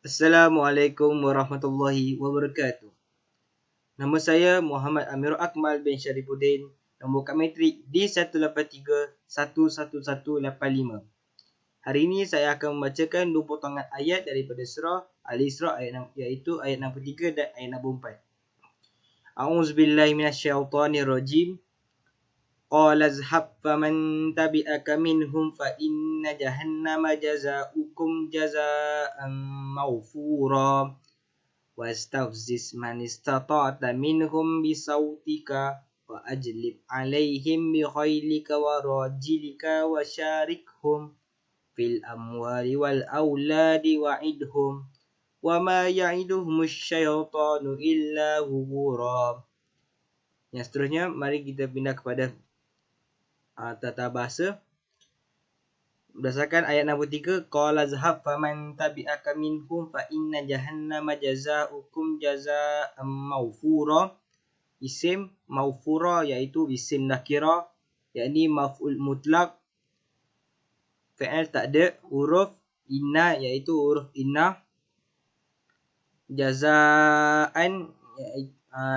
Assalamualaikum warahmatullahi wabarakatuh. Nama saya Muhammad Amirul Akmal bin Syarifuddin. Nombor kad matrik D183111185. Hari ini saya akan membacakan 2 potongan ayat daripada surah Al-Isra iaitu ayat 63 dan ayat 64. A'udzubillahi minasyaitonirrajim. Qala izhab faman tabi'aka minhum fa inna jahannama jazaa'ukum jazaa'an mawfura. واستفزز من استطعت منهم بصوتك وأجلب عليهم بخيلك ورجلك وشاركهم في الأموال والأولاد وعدهم وما يعدهم الشيطان إلا غرورا. Yang seterusnya, mari kita pindah kepada tata bahasa. Berdasarkan ayat 63, qala zahab faman tabi'aka minhum fa inna jahannama jazaa'ukum jazaa'an mawfura. Isim mawfura iaitu isim nakira, yakni maf'ul mutlak, fi'il tak ada, huruf inna iaitu huruf inna, jazaa'an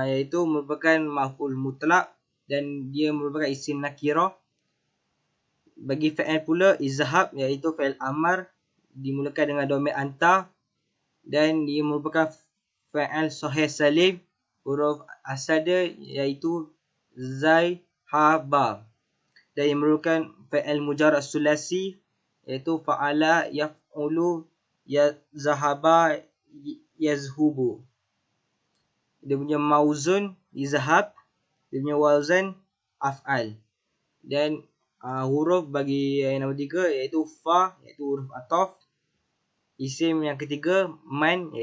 iaitu merupakan maf'ul mutlak dan dia merupakan isim nakira. Bagi fi'il pula, izhab iaitu fi'il amar dimulakan dengan dhamir anta dan dia merupakan fi'il sahih salim, huruf asal dia iaitu zai, ha, ba, dan ia merupakan fi'il mujarrad sulasi iaitu fa'ala, yaf'ulu, yazhaba, yazhubu. Dia punya mauzun izhab, dia punya wazan af'al. Dan huruf bagi ayat nombor 3 iaitu fa iaitu huruf ataf. Isim yang ketiga man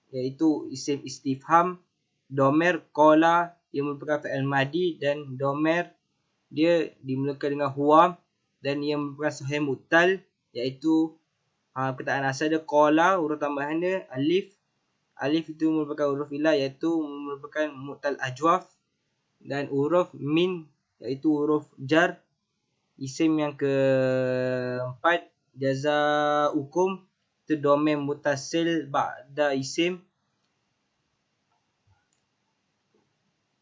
iaitu isim istifham. Domer qala ia merupakan fi'il madi dan domer dia dimulakan dengan huwa dan ia merupakan sahih mutal iaitu perkataan asal dia qala, huruf tambahan dia alif. Alif itu merupakan huruf ilah iaitu merupakan mutal ajwaf, dan huruf min iaitu huruf jar. Isim yang keempat jazaukum itu domain mutasil ba'da isim.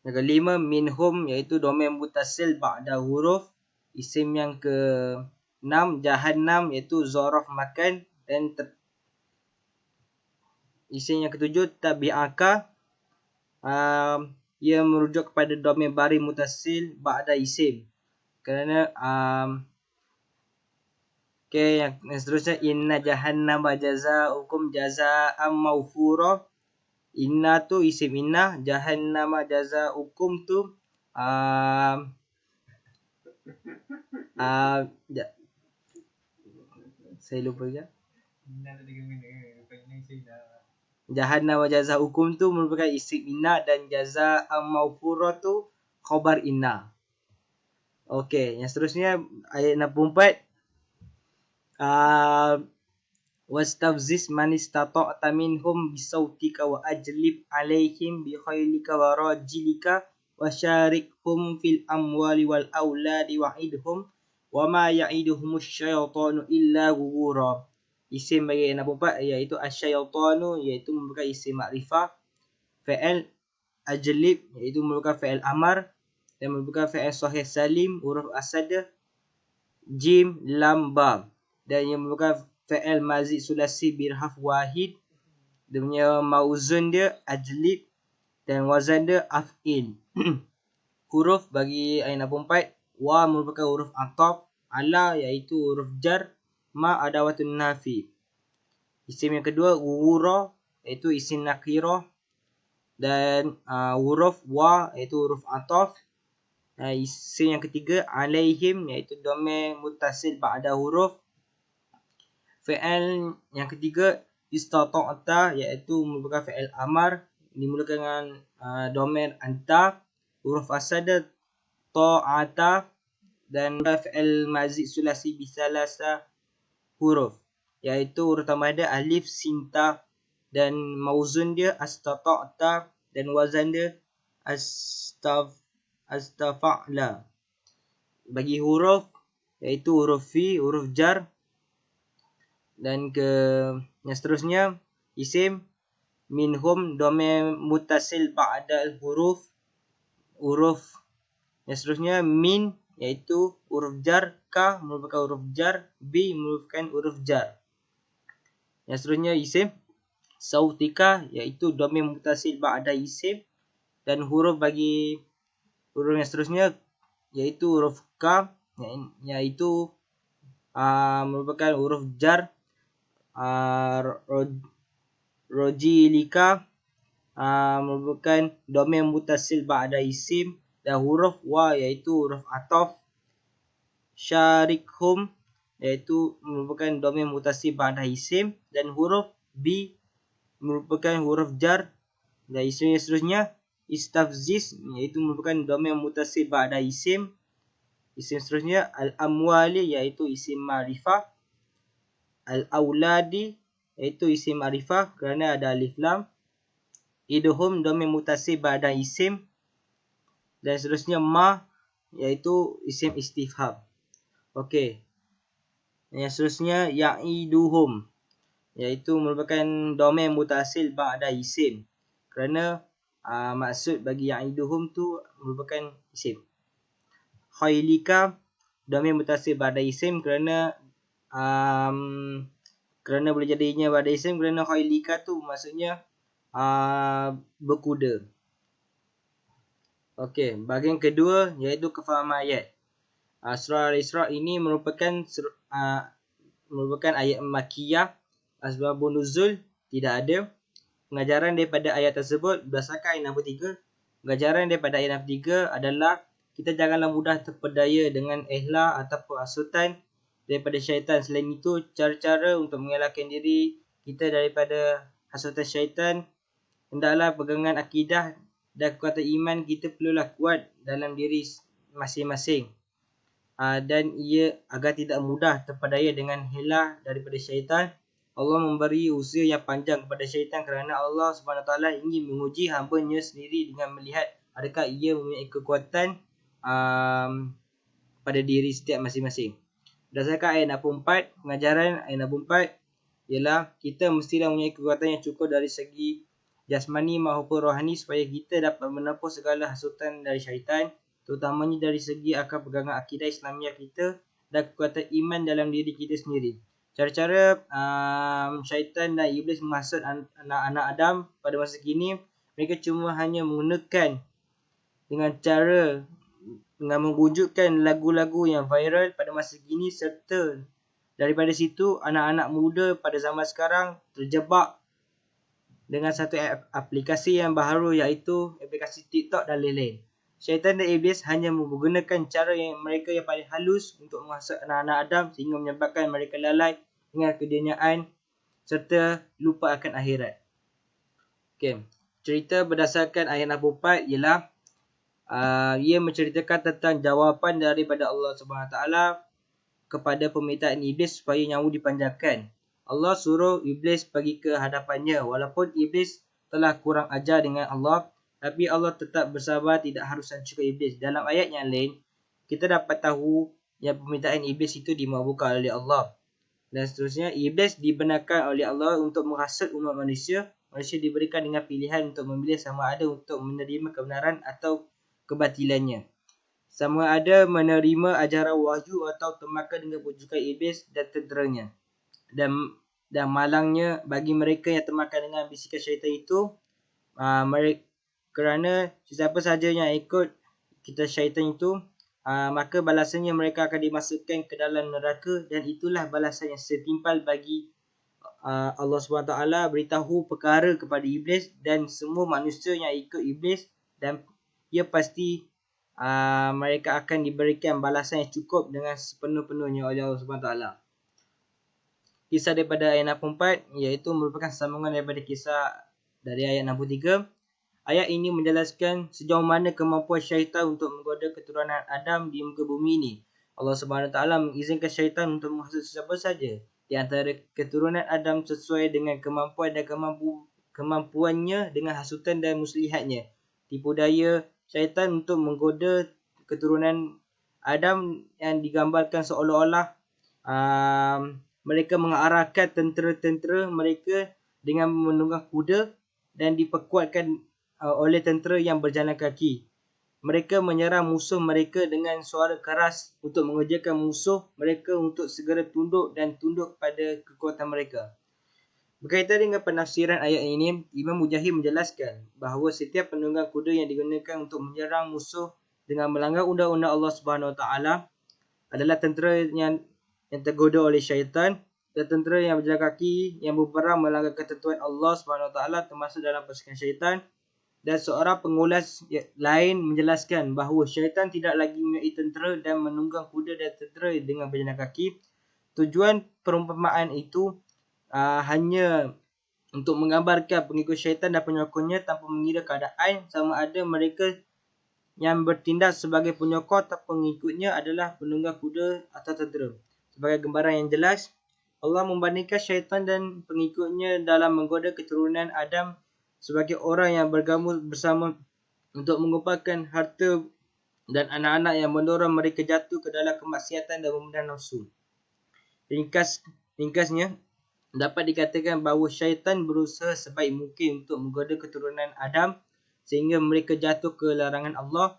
Yang kelima minhum iaitu domain mutasil ba'da huruf. Isim yang keenam jahannam iaitu zaraf makan, dan isim yang ketujuh tabi'aka ia merujuk kepada domain bari mutasil ba'da isim. Kerana yang seterusnya inna jahannama jazaa'ukum jazaa'an mawfura. Inna tu isim inna, jahannama jazaa'ukum tu saya lupa juga. Jahannama jazaa'ukum tu merupakan isim inna dan jazaa'an mawfura tu khabar inna. Okey, yang seterusnya ayat 64. Wastafziz man istata'ta minhum bisautika wa ajlib alaihim bi khailika wa rajilika wa syarikhum fil amwali wal auladi wa'idhum wa ma ya'iduhumus syaitanu illa ghurura. Isim bagi ayat 64 iaitu asyaitanu iaitu merupakan isim makrifah. Fi'il ajlib iaitu merupakan fi'il amar dan merupakan fi'il sahih salim, huruf asal dia jim, lam, ba, dan ia merupakan fi'il mazid sulasi birhaf wahid. Dia punya mauzun dia ajlib dan wazan dia af'il. Huruf bagi ayat 64, wa merupakan huruf ataf, ala iaitu huruf jar, ma adawatun nafi. Isim yang kedua ghura iaitu isim nakirah, dan huruf wa iaitu huruf ataf. Isim yang ketiga alaihim iaitu dhamir muttasil ba'da huruf. Fi'il yang ketiga istata'ta iaitu merupakan fi'il amar dimulakan dengan dhamir anta, huruf asal dia ta'ata, dan fi'il mazid sulasi bisalasa huruf iaitu huruf tambah dia alif, sin, ta, dan mauzun dia astata'ta dan wazan dia astafa'la. Bagi huruf iaitu huruf fi, huruf jar, Dan yang seterusnya isim minhum domain mutasil ba'dal huruf. Yang seterusnya min iaitu huruf jar, ka merupakan huruf jar, bi merupakan huruf jar. Yang seterusnya isim sautika iaitu domain mutasil ba'da isim, dan huruf bagi huruf yang seterusnya iaitu huruf ka iaitu merupakan huruf jar. Rojilika merupakan domain mutasil ba'da isim, dan huruf wa iaitu huruf ataf. Syarikhum iaitu merupakan domain mutasil ba'da isim, dan huruf bi merupakan huruf jar. Dan isim yang seterusnya istafziz iaitu merupakan domain mutasil ba'da isim. Isim seterusnya al-amwali iaitu isim ma'rifah. Al-auladi iaitu isim ma'rifah kerana ada alif lam. Idhum domain mutasil ba'da isim. Dan seterusnya ma iaitu isim istifham. Okey. Yang seterusnya ya'iduhum iaitu merupakan domain mutasil ba'da isim. Kerana maksud bagi ya'iduhum tu merupakan isim. Khailika domain mutasil ba'da isim kerana boleh jadinya ba'da isim kerana khailika tu maksudnya berkuda. Okey, bahagian kedua iaitu kefahaman ayat. Surah Al-Isra ini merupakan ayat Makkiyah. Asbabun nuzul tidak ada. Pengajaran daripada ayat tersebut berdasarkan ayat 63. Pengajaran daripada ayat 63 adalah kita janganlah mudah terpedaya dengan ihla ataupun hasutan daripada syaitan. Selain itu, cara-cara untuk mengelakkan diri kita daripada hasutan syaitan, hendaklah pegangan akidah dan kekuatan iman kita perlulah kuat dalam diri masing-masing. Dan ia agar tidak mudah terpedaya dengan hilah daripada syaitan. Allah memberi usia yang panjang kepada syaitan kerana Allah SWT ingin menguji hamba-Nya sendiri dengan melihat adakah ia mempunyai kekuatan pada diri setiap masing-masing. Berdasarkan ayat 64, pengajaran ayat 64 ialah kita mestilah mempunyai kekuatan yang cukup dari segi jasmani maupun rohani supaya kita dapat menempuh segala hasutan dari syaitan, terutamanya dari segi akal pegangan akidah Islamiah kita dan kekuatan iman dalam diri kita sendiri. Cara-cara syaitan dan iblis menghasut anak-anak Adam pada masa kini, mereka cuma hanya menggunakan dengan cara dengan mewujudkan lagu-lagu yang viral pada masa kini, serta daripada situ anak-anak muda pada zaman sekarang terjebak dengan satu aplikasi yang baharu iaitu aplikasi TikTok dan lain-lain. Syaitan dan iblis hanya menggunakan cara yang mereka yang paling halus untuk menghasut anak-anak Adam sehingga menyebabkan mereka lalai dengan keduniaan serta lupa akan akhirat. Okey, cerita berdasarkan ayat 64 ialah ia menceritakan tentang jawapan daripada Allah SWT kepada permintaan iblis supaya nyawa dipanjangkan. Allah suruh iblis pergi ke hadapannya walaupun iblis telah kurang ajar dengan Allah, tapi Allah tetap bersabar tidak harus hancurkan iblis. Dalam ayat yang lain, kita dapat tahu yang permintaan iblis itu dimabulkan oleh Allah. Dan seterusnya, iblis dibenarkan oleh Allah untuk menghasut umat manusia. Manusia diberikan dengan pilihan untuk memilih sama ada untuk menerima kebenaran atau kebatilannya. Sama ada menerima ajaran wahyu atau termakan dengan pujukan iblis dan tenteranya. Dan malangnya bagi mereka yang termakan dengan bisikan syaitan itu, kerana sesiapa sahaja yang ikut kita syaitan itu, maka balasannya mereka akan dimasukkan ke dalam neraka, dan itulah balasan yang setimpal bagi Allah SWT beritahu perkara kepada iblis dan semua manusia yang ikut iblis, dan ia pasti mereka akan diberikan balasan yang cukup dengan sepenuh-penuhnya oleh Allah SWT. Kisah daripada ayat 64 iaitu merupakan sambungan daripada kisah dari ayat 63. Ayat ini menjelaskan sejauh mana kemampuan syaitan untuk menggoda keturunan Adam di muka bumi ini. Allah SWT mengizinkan syaitan untuk menghasut sesiapa saja di antara keturunan Adam sesuai dengan kemampuan dan kemampuannya dengan hasutan dan muslihatnya. Tipu daya syaitan untuk menggoda keturunan Adam yang digambarkan seolah-olah mereka mengarahkan tentera-tentera mereka dengan menunggang kuda dan diperkuatkan oleh tentera yang berjalan kaki. Mereka menyerang musuh mereka dengan suara keras untuk mengejarkan musuh mereka untuk segera tunduk dan tunduk pada kekuatan mereka. Berkaitan dengan penafsiran ayat ini, Imam Mujahid menjelaskan bahawa setiap penunggang kuda yang digunakan untuk menyerang musuh dengan melanggar undang-undang Allah Subhanahu Wa Taala adalah tentera yang tergoda oleh syaitan dan tentera yang berjalan kaki yang berperang melanggar ketentuan Allah Subhanahu Wa Taala termasuk dalam pasukan syaitan. Dan seorang pengulas lain menjelaskan bahawa syaitan tidak lagi mempunyai tentera dan menunggang kuda dan tentera dengan berjalan kaki. Tujuan perumpamaan itu hanya untuk menggambarkan pengikut syaitan dan penyokongnya tanpa mengira keadaan sama ada mereka yang bertindak sebagai penyokong atau pengikutnya adalah penunggang kuda atau tentera. Sebagai gambaran yang jelas, Allah membandingkan syaitan dan pengikutnya dalam menggoda keturunan Adam sebagai orang yang bergabung bersama untuk mengumpulkan harta dan anak-anak yang mendorong mereka jatuh ke dalam kemaksiatan dan memenuhi nafsu. Ringkasnya, dapat dikatakan bahawa syaitan berusaha sebaik mungkin untuk menggoda keturunan Adam sehingga mereka jatuh ke larangan Allah.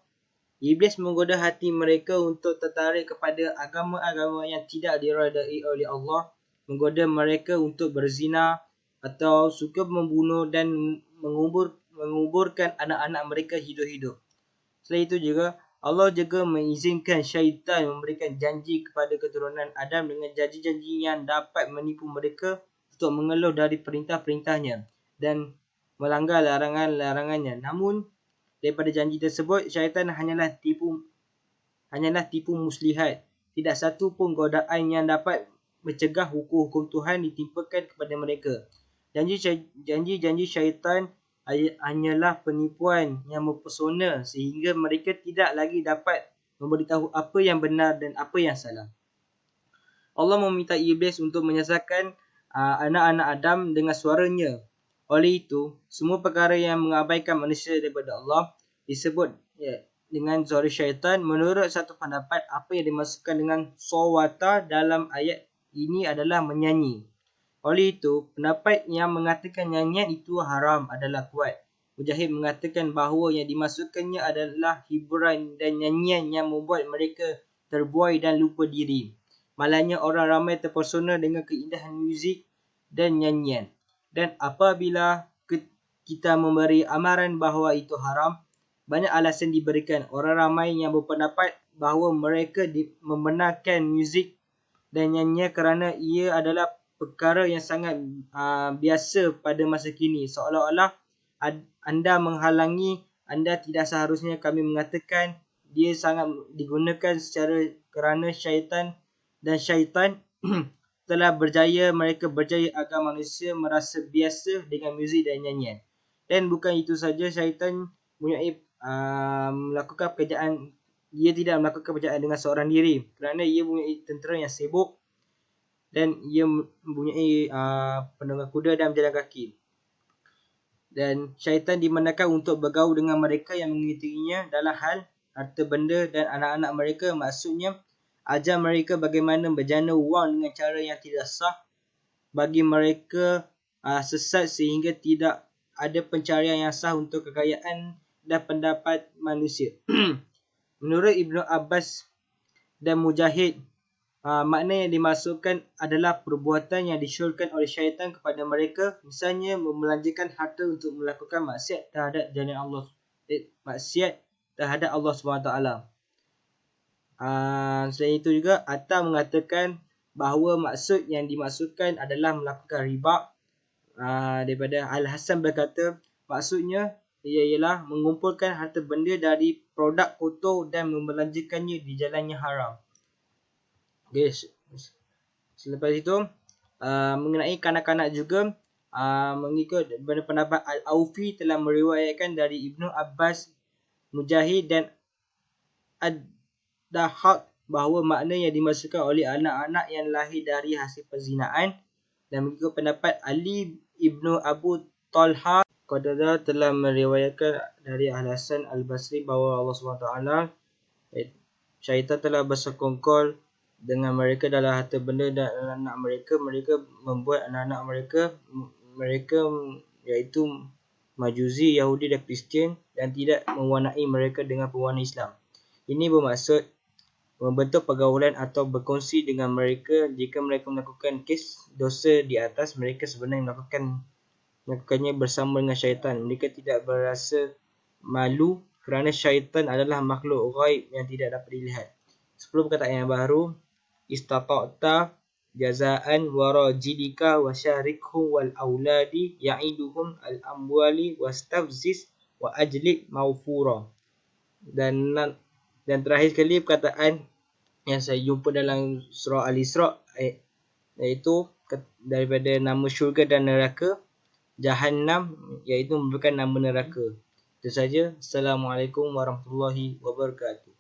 Iblis menggoda hati mereka untuk tertarik kepada agama-agama yang tidak diredai oleh Allah, menggoda mereka untuk berzina atau suka membunuh dan menguburkan anak-anak mereka hidup-hidup. Selain itu juga, Allah juga mengizinkan syaitan memberikan janji kepada keturunan Adam dengan janji-janji yang dapat menipu mereka untuk mengeluh dari perintah-perintahnya dan melanggar larangan-larangannya. Namun, daripada janji tersebut, syaitan hanyalah tipu muslihat. Tidak satu pun godaan yang dapat mencegah hukum-hukum Tuhan ditimpakan kepada mereka. Janji-janji syaitan hanyalah penipuan yang mempesona sehingga mereka tidak lagi dapat memberitahu apa yang benar dan apa yang salah. Allah meminta iblis untuk menyesatkan anak-anak Adam dengan suaranya. Oleh itu, semua perkara yang mengabaikan manusia daripada Allah disebut dengan suara syaitan. Menurut satu pendapat, apa yang dimaksudkan dengan sawata dalam ayat ini adalah menyanyi. Oleh itu, pendapat yang mengatakan nyanyian itu haram adalah kuat. Mujahid mengatakan bahawa yang dimaksudkannya adalah hiburan dan nyanyian yang membuat mereka terbuai dan lupa diri. Malangnya orang ramai terpesona dengan keindahan muzik dan nyanyian. Dan apabila kita memberi amaran bahawa itu haram, banyak alasan diberikan. Orang ramai yang berpendapat bahawa mereka membenarkan muzik dan nyanyian kerana ia adalah perkara yang sangat biasa pada masa kini. Seolah-olah anda menghalangi, anda tidak seharusnya kami mengatakan dia sangat digunakan secara kerana syaitan dan syaitan telah berjaya, mereka berjaya agar manusia merasa biasa dengan muzik dan nyanyian. Dan bukan itu saja, syaitan mempunyai melakukan pekerjaan, ia tidak melakukan pekerjaan dengan seorang diri kerana ia mempunyai tentera yang sibuk dan ia mempunyai penunggang kuda dan berjalan kaki. Dan syaitan dimanakan untuk bergaul dengan mereka yang mengikutinya dalam hal harta benda dan anak-anak mereka. Maksudnya, ajar mereka bagaimana berjana wang dengan cara yang tidak sah, bagi mereka sesat sehingga tidak ada pencarian yang sah untuk kekayaan dan pendapat manusia. Menurut Ibnu Abbas dan Mujahid, makna yang dimaksudkan adalah perbuatan yang disyorkan oleh syaitan kepada mereka, misalnya membelanjakan harta untuk melakukan maksiat terhadap jalan Allah, maksiat terhadap Allah SWT. Selain itu juga, Atta mengatakan bahawa maksud yang dimaksudkan adalah melakukan riba. Daripada Al-Hasan berkata, maksudnya ialah mengumpulkan harta benda dari produk kotor dan membelanjakannya di jalan yang haram. Okay. Selepas itu, mengenai kanak-kanak juga, mengikut pendapat Al-Aufi telah meriwayatkan dari Ibnu Abbas, Mujahid dan Ad-Dahhak bahawa makna yang dimaksudkan oleh anak-anak yang lahir dari hasil perzinaan. Dan mengikut pendapat Ali Ibnu Abu Talha Qadada telah meriwayatkan dari Al-Hasan Al-Basri bahawa Allah SWT, syaitan telah bersekongkol dengan mereka dalam harta benda dan anak mereka. Mereka membuat anak-anak mereka iaitu Majusi, Yahudi dan Kristian, dan tidak mewarnai mereka dengan pewarna Islam. Ini bermaksud membentuk pergaulan atau berkongsi dengan mereka jika mereka melakukan kes dosa di atas. Mereka sebenarnya melakukannya bersama dengan syaitan. Mereka tidak berasa malu kerana syaitan adalah makhluk ghaib yang tidak dapat dilihat. 10 perkataan yang baru. Istata'ta jazaan warajidika wasyarikhum wal auladi ya'iduhum al amwali wastafziz wa ajlib maufura. Dan terakhir sekali perkataan yang saya jumpa dalam surah Al-Isra, iaitu daripada nama syurga dan neraka, Jahannam, iaitu merupakan nama neraka. Itu saja. Assalamualaikum warahmatullahi wabarakatuh.